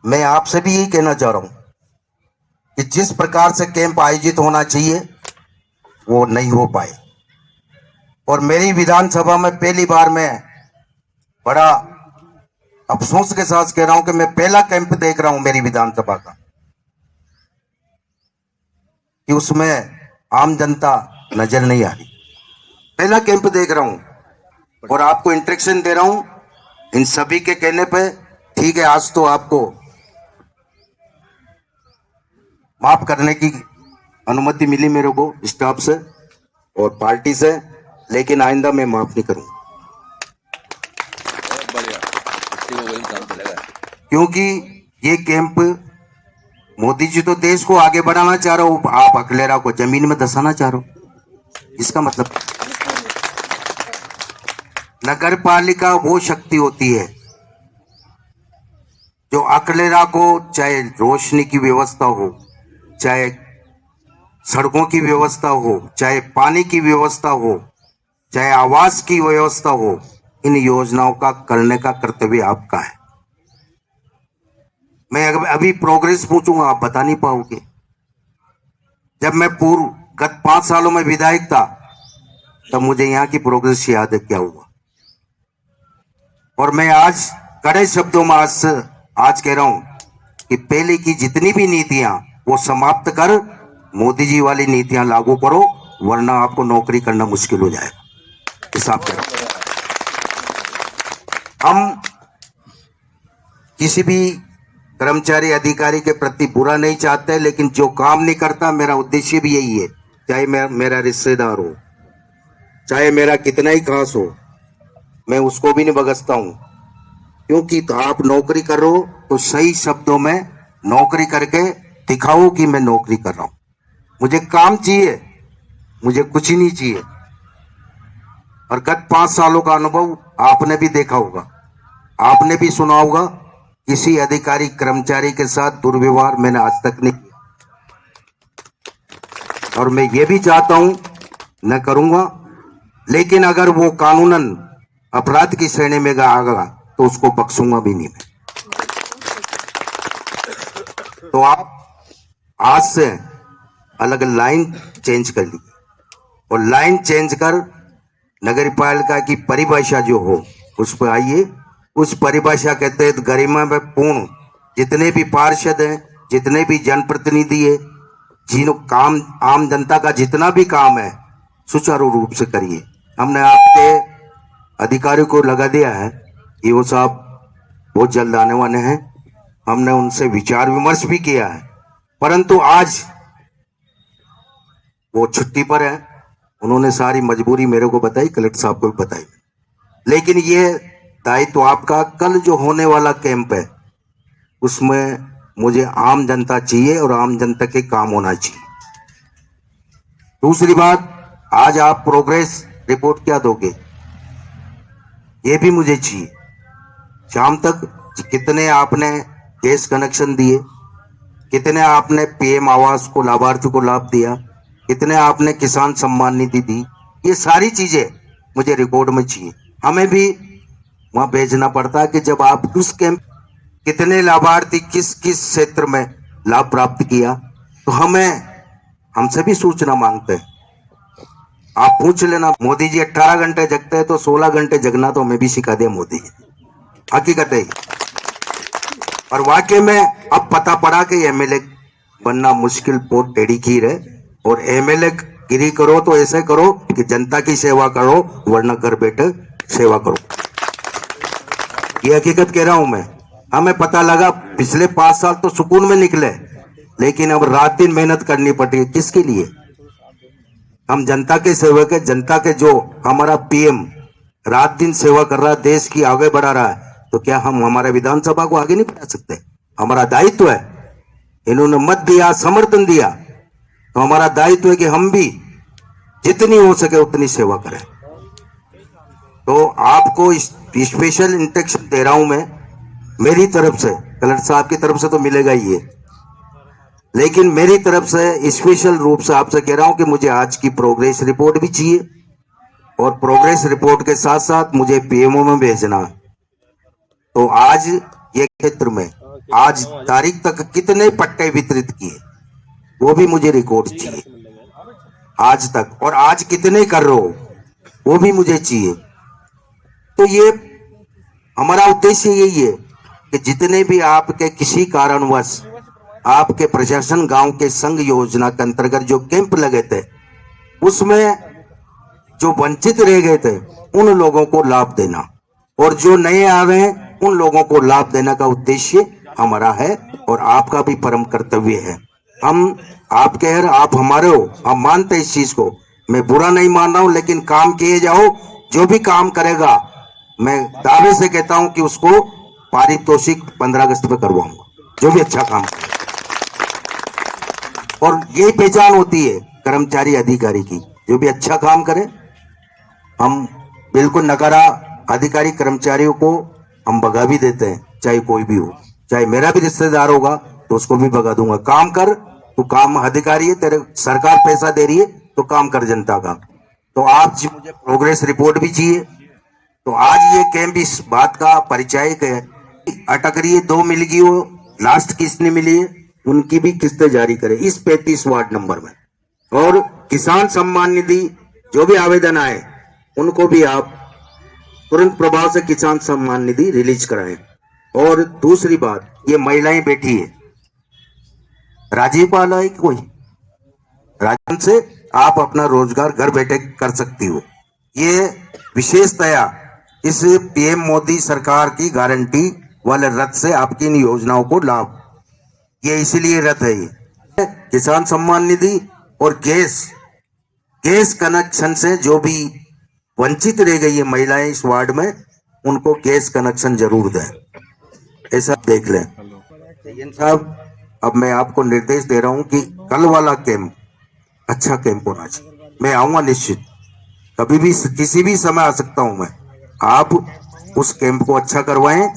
मैं आपसे भी यही कहना चाह रहा हूं कि जिस प्रकार से कैंप आयोजित होना चाहिए वो नहीं हो पाए। और मेरी विधानसभा में पहली बार मैं बड़ा अफसोस के साथ कह रहा हूं कि मैं पहला कैंप देख रहा हूं मेरी विधानसभा का कि उसमें आम जनता नजर नहीं आ रही। पहला कैंप देख रहा हूं और आपको इंस्ट्रक्शन दे रहा हूं इन सभी के कहने पे। ठीक है, आज तो आपको माफ करने की अनुमति मिली मेरे को स्टाफ से और पार्टी से, लेकिन आइंदा मैं माफ नहीं करूंगा। क्योंकि ये कैंप मोदी जी तो देश को आगे बढ़ाना चाह रहे हो, आप अकलेरा को जमीन में धंसाना चाह रहे हो। इसका मतलब नगर पालिका वो शक्ति होती है जो अकलेरा को, चाहे रोशनी की व्यवस्था हो, चाहे सड़कों की व्यवस्था हो, चाहे पानी की व्यवस्था हो, चाहे आवास की व्यवस्था हो, इन योजनाओं का करने का कर्तव्य आपका है। मैं अभी प्रोग्रेस पूछूंगा, आप बता नहीं पाओगे। जब मैं गत 5 सालों में विधायक था तब मुझे यहाँ की प्रोग्रेस याद है क्या हुआ। और मैं आज कड़े शब्दों में आज कह रहा हूं कि पहले की जितनी भी नीतियां वो समाप्त कर मोदी जी वाली नीतियां लागू करो, वरना आपको नौकरी करना मुश्किल हो जाएगा। हिसाब करो। हम किसी भी कर्मचारी अधिकारी के प्रति बुरा नहीं चाहते, लेकिन जो काम नहीं करता, मेरा उद्देश्य भी यही है, चाहे मेरा रिश्तेदार हो, चाहे मेरा कितना ही खास हो, मैं उसको भी नहीं बगसता हूं। क्योंकि तो आप नौकरी कर रहे हो तो सही शब्दों में नौकरी करके दिखाओ कि मैं नौकरी कर रहा हूं। मुझे काम चाहिए, मुझे कुछ ही नहीं चाहिए। और गत 5 सालों का अनुभव आपने भी देखा होगा, आपने भी सुना होगा, किसी अधिकारी कर्मचारी के साथ दुर्व्यवहार मैंने आज तक नहीं किया और मैं ये भी चाहता हूं न करूंगा। लेकिन अगर वो कानूनन अपराध की श्रेणी में आएगा तो उसको बख्शूंगा भी नहीं मैं। तो आप आज से अलग लाइन चेंज कर लीजिए और लाइन चेंज कर नगर पालिका की परिभाषा जो हो उस पर आइए। उस परिभाषा के तहत गरिमा में पूर्ण जितने भी पार्षद हैं, जितने भी जनप्रतिनिधि है, जिन काम आम जनता का जितना भी काम है सुचारू रूप से करिए। हमने आपके अधिकारियों को लगा दिया है, ईओ साहब बहुत जल्द आने वाले हैं, हमने उनसे विचार विमर्श भी किया है, परंतु आज वो छुट्टी पर है। उन्होंने सारी मजबूरी मेरे को बताई, कलेक्टर साहब को भी बताई। लेकिन ये दायित्व आपका, कल जो होने वाला कैंप है उसमें मुझे आम जनता चाहिए और आम जनता के काम होना चाहिए। दूसरी बात, आज आप प्रोग्रेस रिपोर्ट क्या दोगे ये भी मुझे चाहिए। शाम तक कितने आपने गैस कनेक्शन दिए, कितने आपने पीएम आवास को लाभार्थी को लाभ दिया, कितने आपने किसान सम्मान निधि दी, ये सारी चीजें मुझे रिकॉर्ड में चाहिए। हमें भी वहां भेजना पड़ता है कि जब आप उस कैंप कितने लाभार्थी किस किस क्षेत्र में लाभ प्राप्त किया, तो हमसे भी सूचना मांगते हैं। आप पूछ लेना, मोदी जी 18 घंटे जगते हैं तो 16 घंटे जगना तो हमें भी सिखा दिया मोदी जी। हकीकत है। और वाकई में अब पता पड़ा कि एमएलए बनना मुश्किल बहुत टेढ़ी खीर है। और एमएलए गिरी करो तो ऐसे करो कि जनता की सेवा करो, वरना घर बैठे सेवा करो। ये हकीकत कह रहा हूं मैं। हमें पता लगा पिछले 5 साल तो सुकून में निकले, लेकिन अब रात दिन मेहनत करनी पड़ी। किसके लिए? हम जनता के सेवक है। जनता के जो हमारा पीएम रात दिन सेवा कर रहा है, देश की आगे बढ़ा रहा है, तो क्या हम हमारे विधानसभा को आगे नहीं बढ़ा सकते? हमारा दायित्व है। इन्होंने मत दिया, समर्थन दिया, तो हमारा दायित्व है कि हम भी जितनी हो सके उतनी सेवा करें। तो आपको स्पेशल इंस्ट्रक्शन दे रहा हूं मैं, मेरी तरफ से, कलेक्टर साहब की तरफ से तो मिलेगा ही है, लेकिन मेरी तरफ से स्पेशल रूप से आपसे कह रहा हूं कि मुझे आज की प्रोग्रेस रिपोर्ट भी चाहिए और प्रोग्रेस रिपोर्ट के साथ साथ मुझे पीएमओ में भेजना। तो आज ये क्षेत्र में आज तारीख तक कितने पट्टे वितरित किए, वो भी मुझे रिकॉर्ड चाहिए आज तक, और आज कितने कर रहे हो वो भी मुझे चाहिए। तो ये हमारा उद्देश्य यही है कि जितने भी आपके किसी कारणवश आपके प्रशासन गांव के संघ योजना के अंतर्गत जो कैंप लगे थे उसमें जो वंचित रह गए थे उन लोगों को लाभ देना, और जो नए आ रहे हैं उन लोगों को लाभ देने का उद्देश्य हमारा है और आपका भी परम कर्तव्य है। हम आप कह रहे, आप हमारे हो, हम मानते हैं इस चीज को, मैं बुरा नहीं मान रहा हूं, लेकिन काम किए जाओ। जो भी काम करेगा मैं दावे से कहता हूं कि उसको पारितोषिक 15 अगस्त पे करवाऊंगा, जो भी अच्छा काम करे। और यही पहचान होती है कर्मचारी अधिकारी की, जो भी अच्छा काम करे हम बिल्कुल नकारा अधिकारी कर्मचारियों को हम भगा भी देते हैं, चाहे कोई भी हो, चाहे मेरा भी रिश्तेदार होगा तो उसको भी भगा दूंगा। काम कर, तू काम अधिकारी है, तेरे सरकार पैसा दे रही है तो काम कर जनता का। तो आज मुझे प्रोग्रेस रिपोर्ट भी चाहिए। तो आज ये कैंप इस बात का परिचायक है, अटक रही है 2 मिल गई, वो लास्ट किस्त नहीं मिली है, उनकी भी किस्तें जारी करें इस 35 वार्ड नंबर में। और किसान सम्मान निधि जो भी आवेदन आए उनको भी आप तुरंत प्रभाव से किसान सम्मान निधि रिलीज कराएं। और दूसरी बात, ये महिलाएं बैठी है, राजीव पाला है कोई राजन से आप अपना रोजगार घर बैठे कर सकती हो। ये विशेषतया इस पीएम मोदी सरकार की गारंटी वाले रथ से आपकी इन योजनाओं को लाभ, ये इसीलिए रथ है। ये किसान सम्मान निधि और गैस कनेक्शन से जो भी वंचित रह गई है महिलाएं इस वार्ड में, उनको गैस कनेक्शन जरूर दें, ऐसा देख लें। जयन साहब, अब मैं आपको निर्देश दे रहा हूं कि कल वाला कैंप अच्छा कैंप होना चाहिए। मैं आऊंगा निश्चित, कभी भी किसी भी समय आ सकता हूं मैं। आप उस कैंप को अच्छा करवाएं।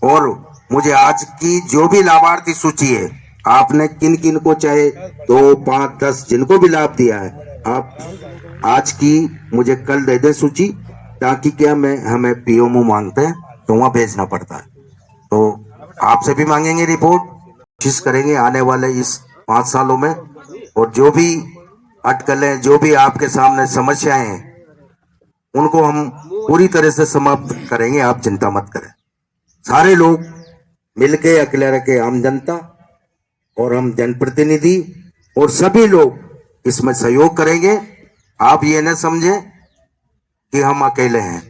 और मुझे आज की जो भी लाभार्थी सूची है, आपने किन किन को, चाहे 2, 5, 10 जिनको भी लाभ दिया है, आप आज की मुझे कल दे दे सूची, ताकि क्या मैं हमें पीएमओ मांगते हैं तो वहां भेजना पड़ता है। तो आपसे भी मांगेंगे रिपोर्ट, कोशिश करेंगे आने वाले इस 5 सालों में, और जो भी अटकलें, जो भी आपके सामने समस्याएं हैं, उनको हम पूरी तरह से समाप्त करेंगे। आप चिंता मत करें। सारे लोग मिलके, अकेले रखे, आम जनता और हम जनप्रतिनिधि और सभी लोग इसमें सहयोग करेंगे। आप ये न समझें कि हम अकेले हैं,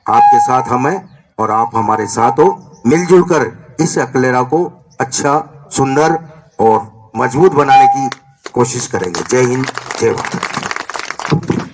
आपके साथ हम हैं और आप हमारे साथ हो। मिलजुल कर इस अकलेरा को अच्छा, सुंदर और मजबूत बनाने की कोशिश करेंगे। जय हिंद, जय भारत।